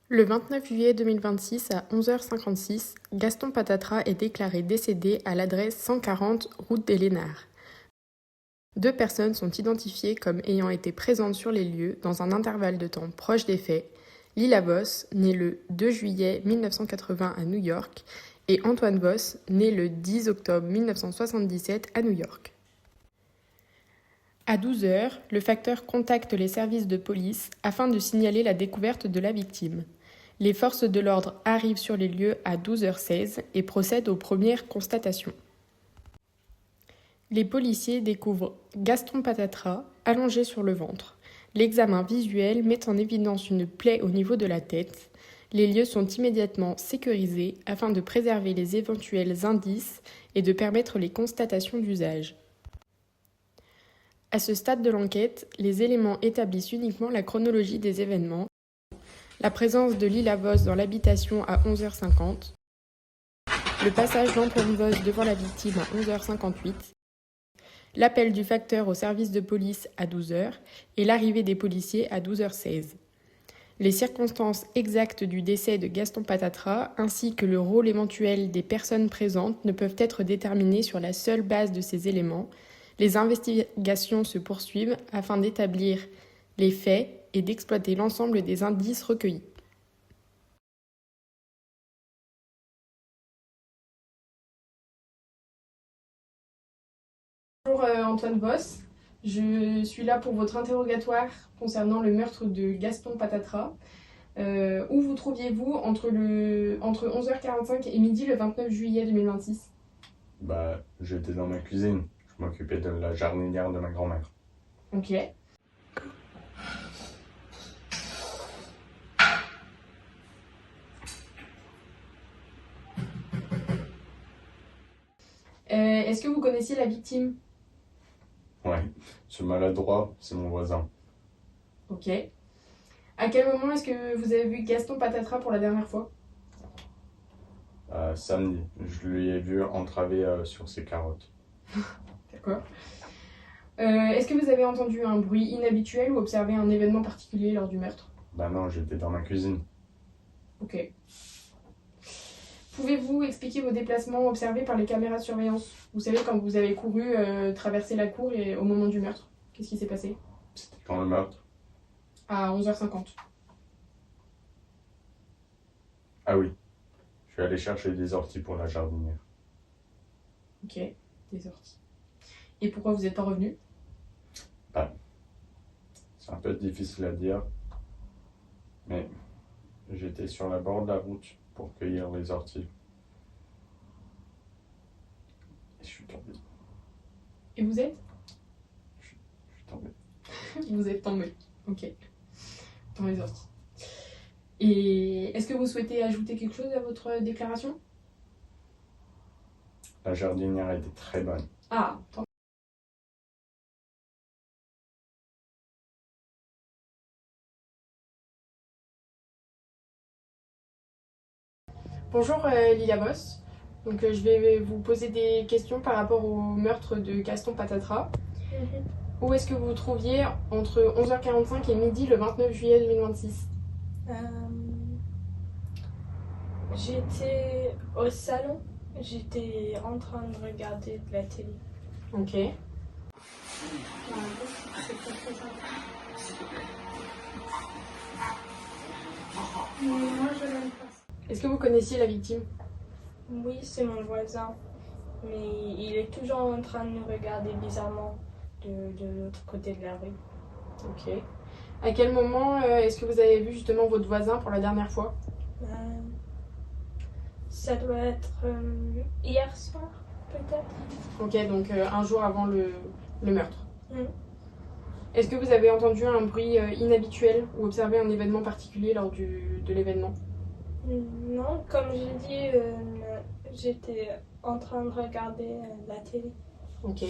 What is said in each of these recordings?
Le 29 juillet 2026 à 11h56, Gaston Patatras est déclaré décédé à l'adresse 140 route des Lénards. 2 personnes sont identifiées comme ayant été présentes sur les lieux dans un intervalle de temps proche des faits. Lila Voss, née le 2 juillet 1980 à New York, et Antoine Voss, né le 10 octobre 1977 à New York. À 12h, le facteur contacte les services de police afin de signaler la découverte de la victime. Les forces de l'ordre arrivent sur les lieux à 12h16 et procèdent aux premières constatations. Les policiers découvrent Gaston Patatras allongé sur le ventre. L'examen visuel met en évidence une plaie au niveau de la tête. Les lieux sont immédiatement sécurisés afin de préserver les éventuels indices et de permettre les constatations d'usage. À ce stade de l'enquête, les éléments établissent uniquement la chronologie des événements, la présence de Lila Voss dans l'habitation à 11h50, le passage d'Antoine Voss devant la victime à 11h58, l'appel du facteur au service de police à 12h et l'arrivée des policiers à 12h16. Les circonstances exactes du décès de Gaston Patatras ainsi que le rôle éventuel des personnes présentes ne peuvent être déterminés sur la seule base de ces éléments. Les investigations se poursuivent afin d'établir les faits et d'exploiter l'ensemble des indices recueillis. Bonjour Antoine Voss, je suis là pour votre interrogatoire concernant le meurtre de Gaston Patatras. Où vous trouviez-vous entre 11h45 et midi le 29 juillet 2026 ? J'étais dans ma cuisine. Je m'occupais de la jardinière de ma grand-mère. Ok. Est-ce que vous connaissiez la victime ? Ouais, ce maladroit, c'est mon voisin. Ok. À quel moment est-ce que vous avez vu Gaston Patatras pour la dernière fois ? Samedi, je lui ai vu entraver sur ses carottes. D'accord. Est-ce que vous avez entendu un bruit inhabituel ou observé un événement particulier lors du meurtre ? Non, j'étais dans ma cuisine. Ok. Pouvez-vous expliquer vos déplacements observés par les caméras de surveillance ? Vous savez, quand vous avez couru traverser la cour et au moment du meurtre, qu'est-ce qui s'est passé ? C'était quand le meurtre ? À 11h50. Ah oui, je suis allé chercher des orties pour la jardinière. Ok, des orties. Et pourquoi vous n'êtes pas revenu ? C'est un peu difficile à dire, mais j'étais sur la bord de la route pour cueillir les orties. Et je suis tombé. Et vous êtes ? Je suis tombé. Vous êtes tombé. Ok. Dans les orties. Et est-ce que vous souhaitez ajouter quelque chose à votre déclaration ? La jardinière était très bonne. Ah, tant. Bonjour Lila Voss. Donc je vais vous poser des questions par rapport au meurtre de Gaston Patatras. Où est-ce que vous vous trouviez entre 11h45 et midi le 29 juillet 2026 ? J'étais au salon, j'étais en train de regarder de la télé. Ok. Mais moi je l'aime pas. Est-ce que vous connaissiez la victime ? Oui, c'est mon voisin, mais il est toujours en train de nous regarder bizarrement de l'autre côté de la rue. Ok. À quel moment est-ce que vous avez vu justement votre voisin pour la dernière fois ? Ça doit être hier soir, peut-être. Ok, donc un jour avant le meurtre. Mm. Est-ce que vous avez entendu un bruit inhabituel ou observé un événement particulier lors de l'événement ? Non, comme j'ai dit, j'étais en train de regarder la télé. Ok.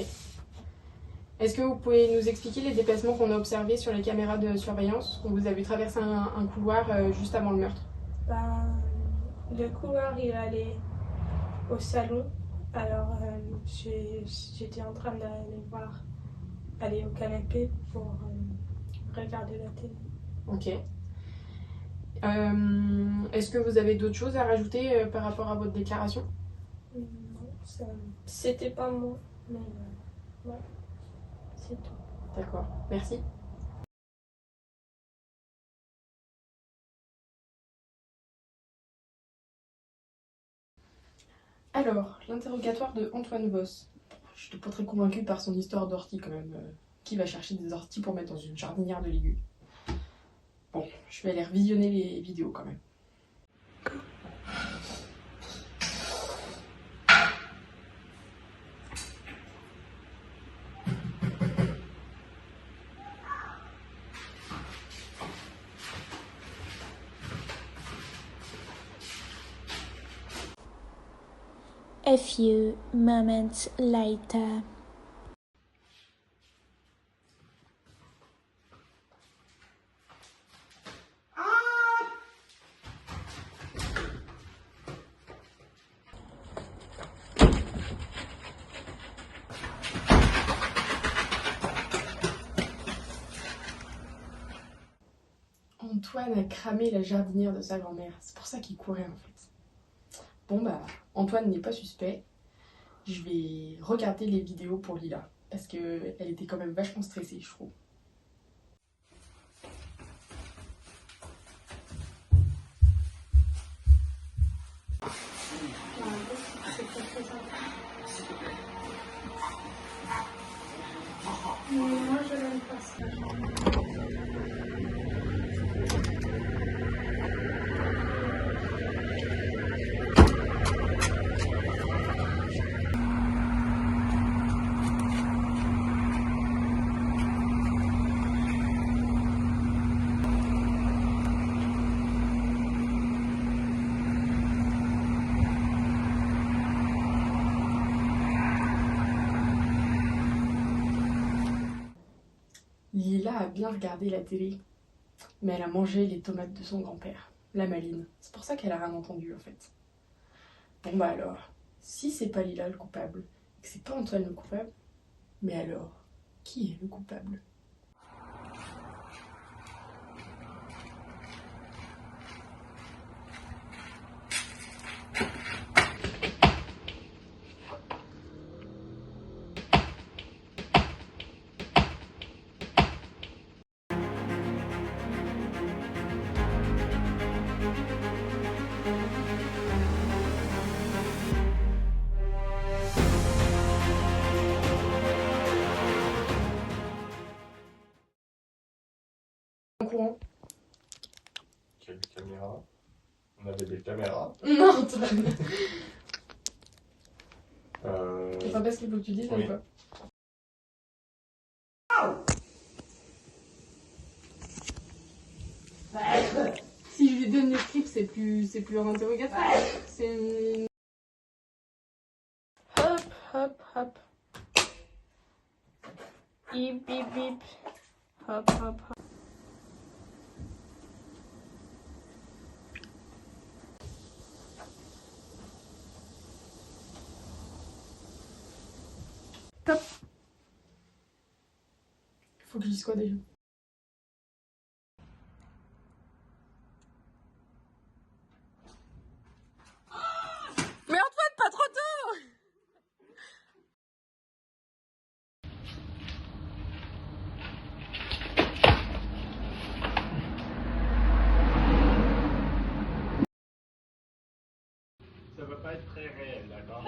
Est-ce que vous pouvez nous expliquer les déplacements qu'on a observés sur les caméras de surveillance ? On vous a vu traverser un couloir juste avant le meurtre. Le couloir, il allait au salon. Alors, j'étais en train d'aller voir, aller au canapé pour regarder la télé. Ok. Est-ce que vous avez d'autres choses à rajouter par rapport à votre déclaration? Non, c'était pas moi, mais ouais, c'est tout. D'accord, merci. Alors, l'interrogatoire de Antoine Voss. Je n'étais pas très convaincue par son histoire d'ortie quand même. Qui va chercher des orties pour mettre dans une jardinière de légumes? Bon, je vais aller revisionner les vidéos quand même. A few moments later. Antoine a cramé la jardinière de sa grand-mère. C'est pour ça qu'il courait en fait. Bon bah, Antoine n'est pas suspect. Je vais regarder les vidéos pour Lila. Parce qu'elle était quand même vachement stressée, je trouve. Moi, je l'aime pas ça. Lila a bien regardé la télé, mais elle a mangé les tomates de son grand-père, la maline. C'est pour ça qu'elle a rien entendu en fait. Bon bah alors, si c'est pas Lila le coupable, et que c'est pas Antoine le coupable, mais alors, qui est le coupable? En courant. Quelle caméra? On avait des caméras. Non, Antoine. Euh... Enfin, parce qu'il faut que tu dises Oui. ou pas? Si je lui donne le script, c'est plus un interrogatoire. C'est... Hop, hop, hop. Bip, bip, bip. Hop, hop, hop. Top. Faut que je dise quoi déjà? Mais Antoine, pas trop tôt! Ça va pas être très réel, d'accord?